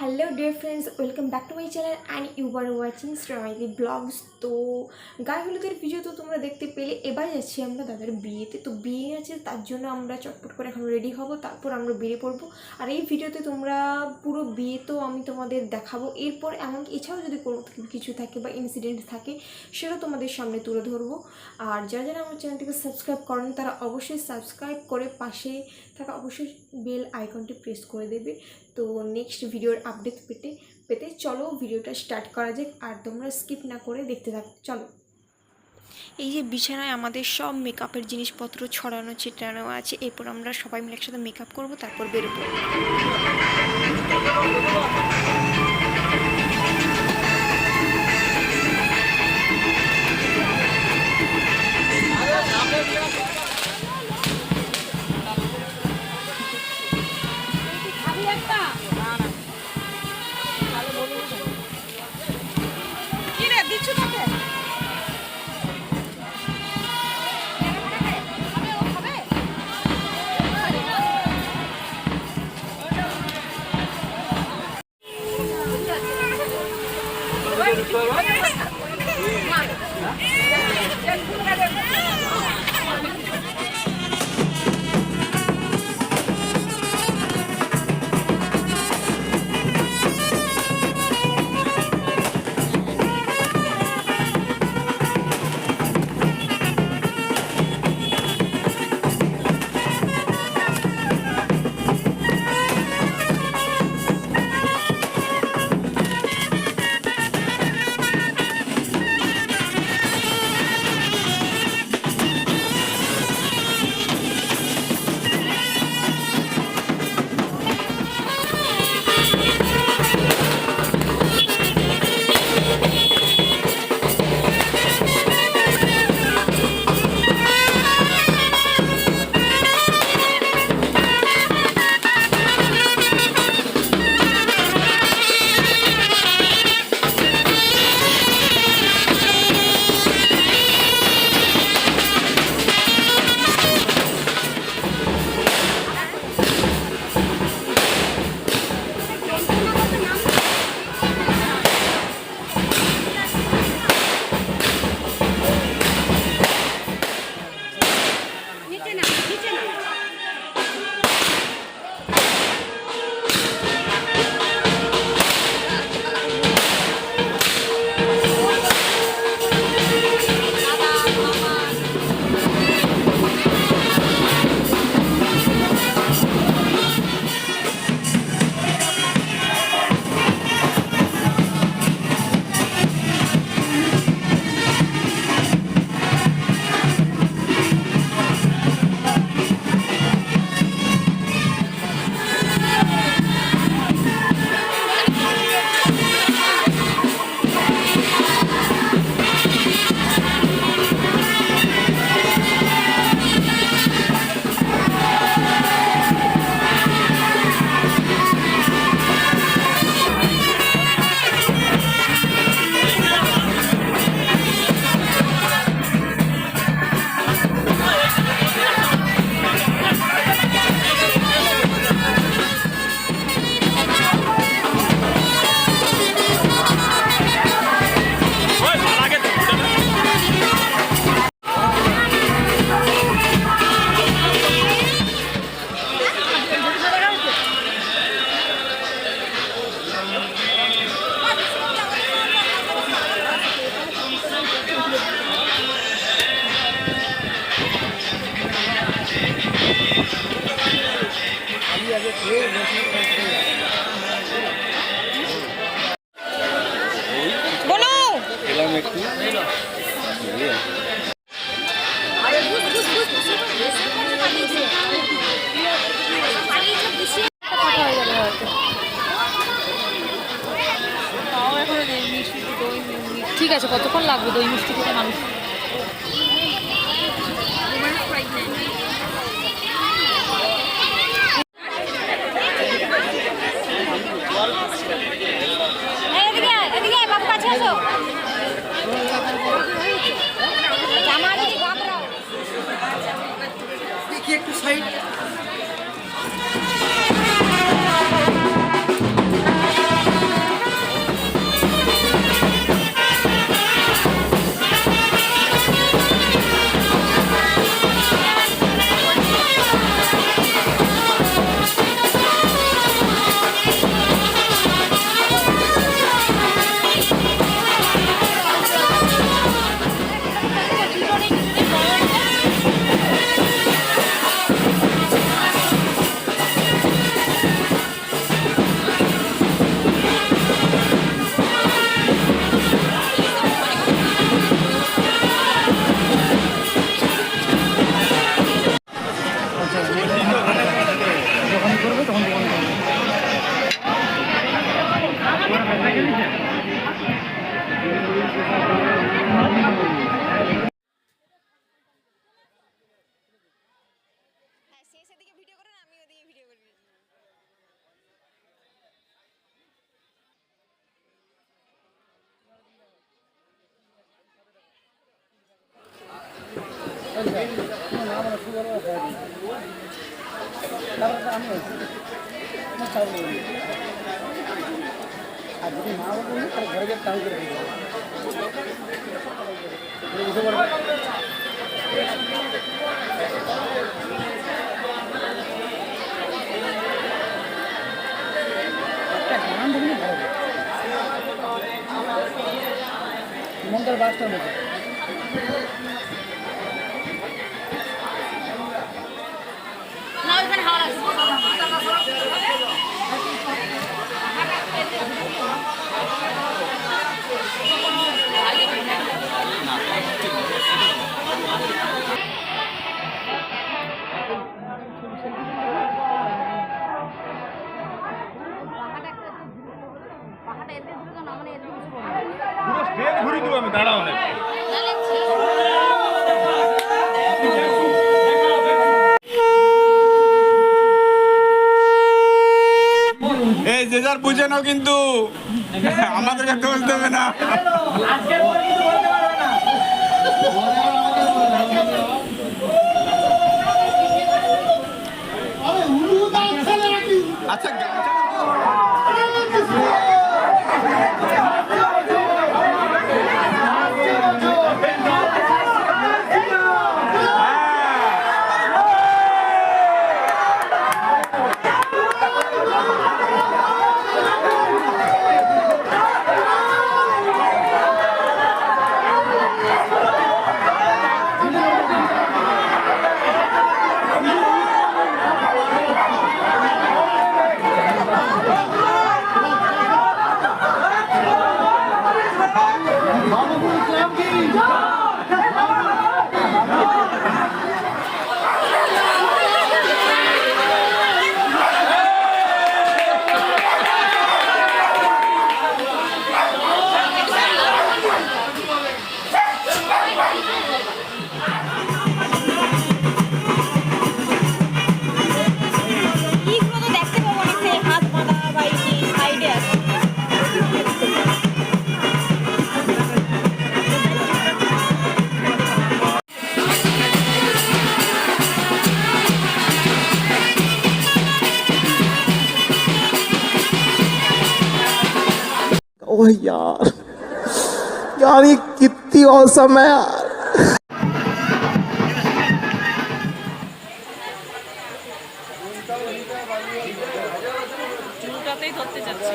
Hello dear friends, welcome back to my channel and you are watching Shrabani blogs. তো গায়ে হলুদের video তো তোমরা দেখতে পেলে। এবার যাচ্ছি আমরা দাদার বিয়েতে। তো বিয়ে আছে, তার জন্য আমরা চটপট করে এখন রেডি হব, তারপর আমরা বেরিয়ে পড়বো। আর এই ভিডিওতে তোমরা পুরো বিয়ে তো আমি তোমাদের দেখাবো। এরপর এমন এছাড়াও যদি কোনো কিছু থাকে বা ইনসিডেন্ট থাকে সেটাও তোমাদের সামনে তুলে ধরবো। আর যারা যারা আমার চ্যানেলটিকে সাবস্ক্রাইব করেন তারা অবশ্যই সাবস্ক্রাইব করে পাশে থাকা অবশ্যই বেল আইকনটি প্রেস করে দেবে। তো নেক্সট ভিডিওর আপডেট পেতে চলো ভিডিওটা স্টার্ট করা যাক, আর তোমরা স্কিপ না করে দেখতে থাকো। চলো। এই যে বিছানায় আমাদের সব মেকআপের জিনিসপত্র ছড়ানো ছিটানো আছে। এরপর আমরা সবাই মিলে একসাথে মেকআপ করবো, তারপর বেরোবো। বলো এলাম একটু ঠিক আছে। কতক্ষণ লাগবে দই মিষ্টি খেতে মানুষ? দেখি একটু সাইড। হবে তখন দোকানে যাবো। আর যদি না বলি তাহলে ঘরে গিয়ে টাইম করে দিতে হবে। বুঝতে পারবে? একটা গান দেখলে ভালো হবে। মন্দার বাসটার মধ্যে পুরো স্টেজ ঘুরিয়ে দেবো আমি, দাঁড়াও না। এই যে যার বুঝে নাও, কিন্তু আমাদেরকে দোষ দেবে না। আচ্ছা, ओह यार, यार ये कितनी औसम है यार। চুলটাতেই ধরতে চাচ্ছি।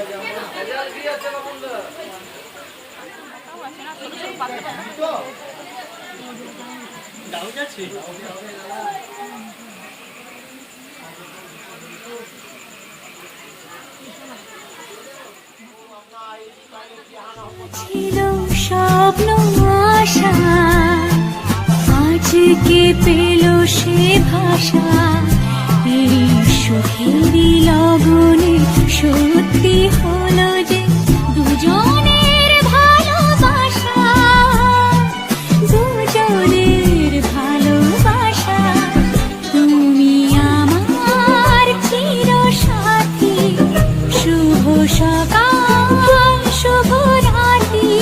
ছিল স্বপ্ন আশা, আজকে পেল সে ভাষা। এই সুখেরই লগনে সত্যি হলো যে দুজনের ভালোবাসা, দুজনের ভালোবাসা। তুমি আমার চির সাথী, শুভ সকাল শুভ রাত্রি।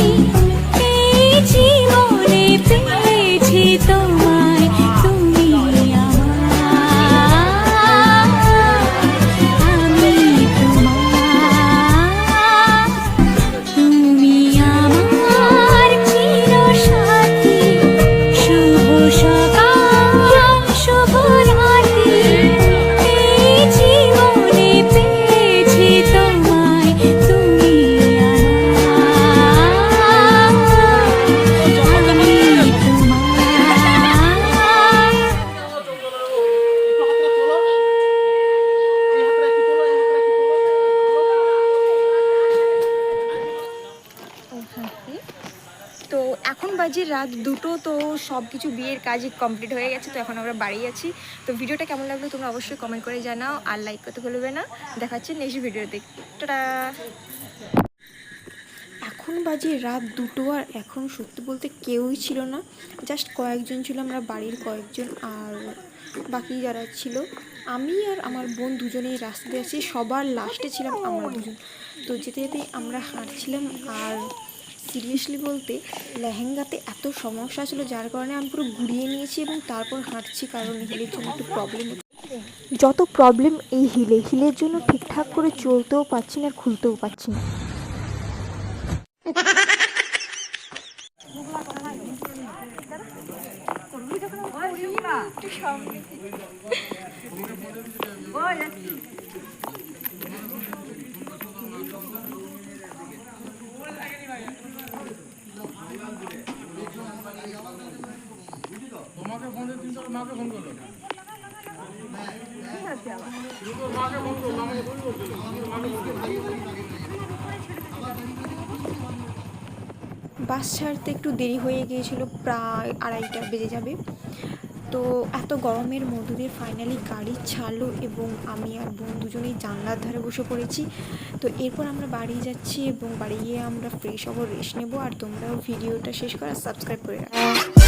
এই জীবনে পেয়েছি তোমায়, তুমি আমার, আমি তোমার। তুমি আমার চির সাথী, শুভ সকাল শুভ রাত্রি। এই জীবনে পেয়েছি তোমায়। বাজে রাত 2টো। তো সব কিছু বিয়ের কাজ কমপ্লিট হয়ে গেছে, তো এখন আমরা বাড়ি আছি। তো ভিডিওটা কেমন লাগলো তোমরা অবশ্যই কমেন্ট করে জানাও, আর লাইক করতে ভুলবে না। দেখা হচ্ছে নেক্সট ভিডিওতে। টাটা। এখন বাজে রাত 2টো, আর এখন সত্যি বলতে কেউই ছিল না, জাস্ট কয়েকজন ছিল, আমরা বাড়ির কয়েকজন, আর বাকি যারা ছিল আমি আর আমার বোন দুজনেই রাস্তায় আছি। সবার লাস্টে ছিলাম আমরা দুজন। তো যেতে যেতে আমরা হাঁটছিলাম, আর সিরিয়াসলি বলতে লেহেঙ্গাতে এত সমস্যা ছিল যার কারণে আমি পুরো ঘুরিয়ে নিয়েছি এবং তারপর হাঁটছি, কারণ হিলের জন্য একটু প্রবলেম হচ্ছে। যত প্রবলেম এই হিলের জন্য ঠিকঠাক করে চলতেও পারছি না আর খুলতেও পারছি না। তোমাকে ফোন দিয়ে 3 মাকে ফোন করলো বাস ছাড়তে একটু দেরি হয়ে গিয়েছিল, প্রায় 2:30টা বেজে যাবে। তো এত গরমের মধ্য দিয়ে ফাইনালি গাড়ি ছাড়লো এবং আমি আর বোন দুজনেই জানলার ধারে বসে পড়েছি। তো এরপর আমরা বাড়ি যাচ্ছি এবং বাড়ি গিয়ে আমরা ফ্রেশ হবো, রেস্ট নেবো। আর তোমরাও ভিডিওটা শেষ করে সাবস্ক্রাইব করে রাখো।